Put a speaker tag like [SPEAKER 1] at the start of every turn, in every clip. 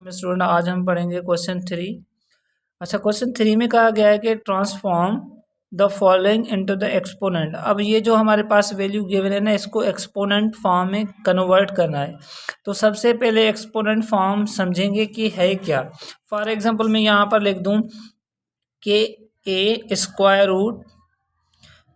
[SPEAKER 1] Student आज हम पढ़ेंगे क्वेश्चन 3। अच्छा, क्वेश्चन 3 में कहा गया है कि transform the following into the exponent. अब ये जो हमारे पास वैल्यू गिवन है ना, इसको एक्सपोनेंट फॉर्म में कन्वर्ट करना है। तो सबसे पहले एक्सपोनेंट फॉर्म समझेंगे कि है क्या। फॉर एग्जांपल मैं यहाँ पर लिख दूँ कि ए स्क्वायर रूट,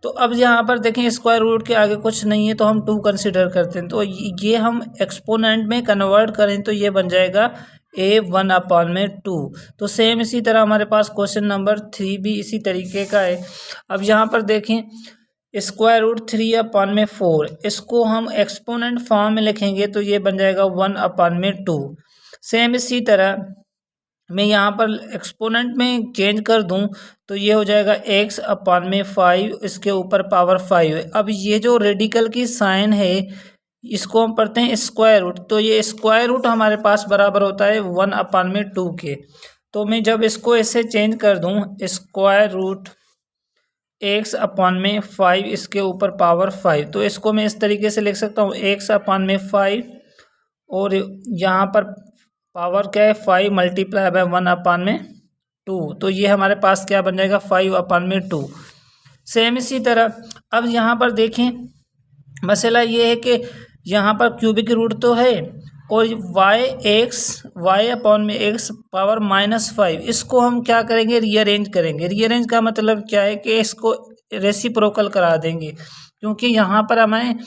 [SPEAKER 1] तो अब यहाँ पर देखें स्क्वायर रूट के आगे कुछ नहीं है तो हम 2 कंसिडर करते हैं। तो ये हम एक्सपोनेंट में कन्वर्ट करें तो ये बन जाएगा a1/2। तो सेम इसी तरह हमारे पास क्वेश्चन नंबर 3 भी इसी तरीके का है। अब यहाँ पर देखें स्क्वायर रूट 3/4, इसको हम एक्सपोनेंट फॉर्म में लिखेंगे तो ये बन जाएगा 1/2। सेम इसी तरह मैं यहाँ पर एक्सपोनेंट में चेंज कर दूँ तो ये हो जाएगा x/5, इसके ऊपर पावर 5 है। अब ये जो रेडिकल की साइन है इसको हम पढ़ते हैं स्क्वायर रूट, तो ये स्क्वायर रूट हमारे पास बराबर होता है 1/2 के। तो मैं जब इसको ऐसे चेंज कर दूँ स्क्वायर रूट x/5, इसके ऊपर पावर 5, तो इसको मैं इस तरीके से लिख सकता हूँ x/5 और यहाँ पर पावर क्या है 5 मल्टीप्लाई बाय 1/2। तो ये हमारे पास क्या बन जाएगा 5/2। सेम इसी तरह अब यहाँ पर देखें मसला ये है कि यहाँ पर क्यूबिक रूट तो है और y/x पावर -5, इसको हम क्या करेंगे रीअरेंज करेंगे। रीअरेंज का मतलब क्या है कि इसको रेसिप्रोकल करा देंगे, क्योंकि यहाँ पर हमें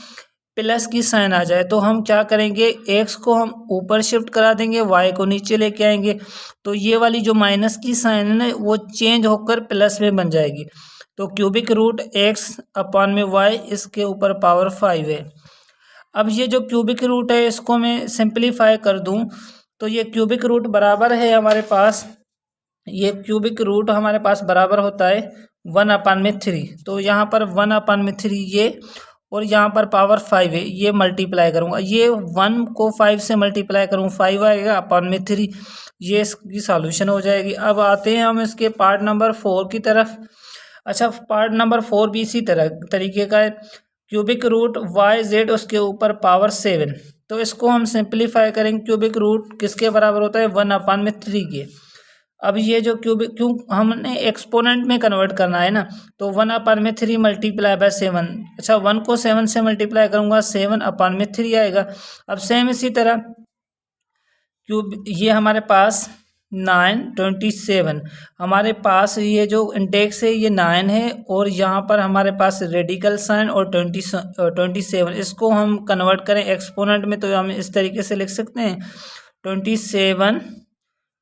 [SPEAKER 1] प्लस की साइन आ जाए तो हम क्या करेंगे x को हम ऊपर शिफ्ट करा देंगे, y को नीचे लेके आएंगे, तो ये वाली जो माइनस की साइन है ना वो चेंज होकर प्लस में बन जाएगी। तो क्यूबिक रूट x/y, इसके ऊपर पावर 5 है। अब ये जो क्यूबिक रूट है इसको मैं सिंप्लीफाई कर दूं तो ये क्यूबिक रूट बराबर है हमारे पास, ये क्यूबिक रूट हमारे पास बराबर होता है 1/3। तो यहाँ पर 1/3 ये और यहाँ पर पावर 5 है, ये मल्टीप्लाई करूँगा, ये 1 को 5 से मल्टीप्लाई करूँ 5 आएगा /3, ये इसकी सॉल्यूशन हो जाएगी। अब आते हैं हम इसके पार्ट नंबर 4 की तरफ। अच्छा, पार्ट नंबर 4 भी इसी तरीके का है, क्यूबिक रूट YZ, उसके ऊपर पावर 7। तो इसको हम सिंप्लीफाई करेंगे, क्यूबिक रूट किसके बराबर होता है 1/3 के। अब ये जो क्यूबिक, क्यों हमने एक्सपोनेंट में कन्वर्ट करना है ना, तो 1/3 मल्टीप्लाई बाय 7। अच्छा, 1 को 7 से मल्टीप्लाई करूँगा 7/3 आएगा। अब सेम इसी तरह क्यूब ये हमारे पास 9/27, हमारे पास ये जो इंडेक्स है ये 9 है और यहाँ पर हमारे पास रेडिकल साइन और 27, इसको हम कन्वर्ट करें एक्सपोनेंट में तो हम इस तरीके से लिख सकते हैं 27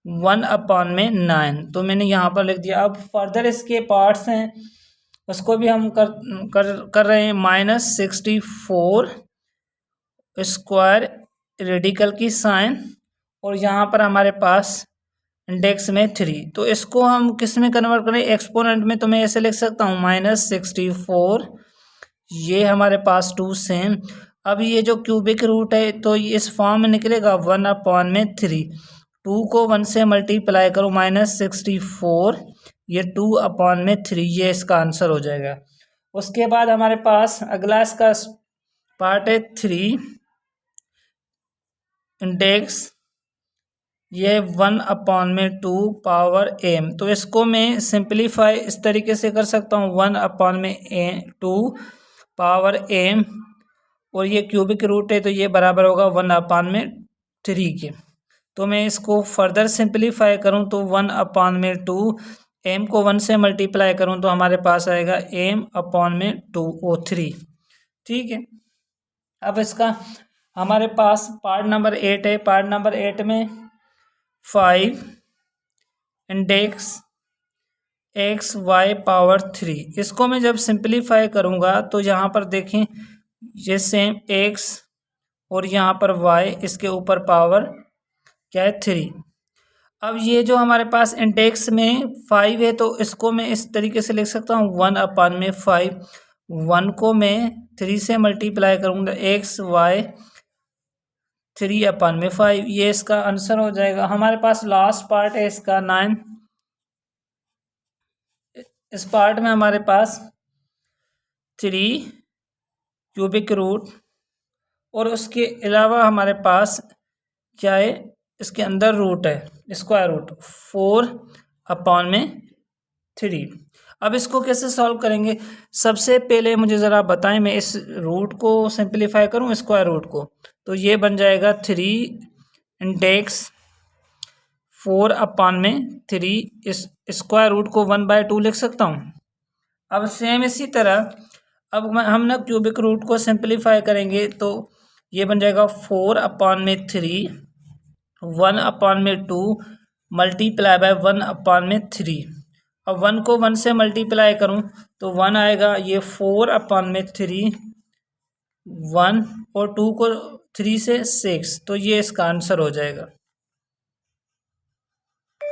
[SPEAKER 1] 1/9। तो मैंने यहाँ पर लिख दिया। अब फर्दर इसके पार्ट्स हैं उसको भी हम कर रहे हैं -64 स्क्वायर रेडिकल की साइन और यहाँ पर हमारे पास इंडेक्स में 3। तो इसको हम किस में कन्वर्ट करें एक्सपोनेंट में, तो मैं ऐसे लिख सकता हूँ -64, ये हमारे पास 2 सेम। अब ये जो क्यूबिक रूट है तो ये इस फॉर्म में निकलेगा 1/3। 2 को 1 से मल्टीप्लाई करो -64, ये 2/3, ये इसका आंसर हो जाएगा। उसके बाद हमारे पास अगला इसका पार्ट है 3 इंडेक्स, ये 1/2 पावर m। तो इसको मैं सिंप्लीफाई इस तरीके से कर सकता हूँ 1/2 पावर m और ये क्यूबिक रूट है तो ये बराबर होगा 1/3 के। तो मैं इसको फर्दर सिंप्लीफाई करूं तो 1/2, m को 1 से मल्टीप्लाई करूं तो हमारे पास आएगा m/2/3। ठीक है, अब इसका हमारे पास पार्ट नंबर 8 है। पार्ट नंबर 8 में 5 इंडेक्स xy पावर 3, इसको मैं जब सिंप्लीफाई करूँगा तो यहाँ पर देखें ये सेम x और यहाँ पर y, इसके ऊपर पावर क्या है 3। अब ये जो हमारे पास इंडेक्स में 5 है तो इसको मैं इस तरीके से लिख सकता हूँ 1/5। 1 को मैं 3 से मल्टीप्लाई करूँगा xy 3/5, ये इसका आंसर हो जाएगा। हमारे पास लास्ट पार्ट है इसका 9। इस पार्ट में हमारे पास 3 क्यूबिक रूट और उसके अलावा हमारे पास क्या है इसके अंदर रूट है स्क्वायर रूट 4/3। अब इसको कैसे सॉल्व करेंगे? सबसे पहले मुझे ज़रा बताएं, मैं इस रूट को सिंप्लीफाई करूं स्क्वायर रूट को, तो ये बन जाएगा 3 इंडेक्स 4/3। इस स्क्वायर रूट को 1/2 लिख सकता हूँ। अब सेम इसी तरह अब हम ना क्यूबिक रूट को सिंप्लीफाई करेंगे, तो ये बन जाएगा 4/3 1/2 मल्टीप्लाई बाय 1/3। अब 1 को 1 से मल्टीप्लाई करूं तो 1 आएगा, ये 4/3 1 और 2 को 3 से 6, तो ये इसका आंसर हो जाएगा।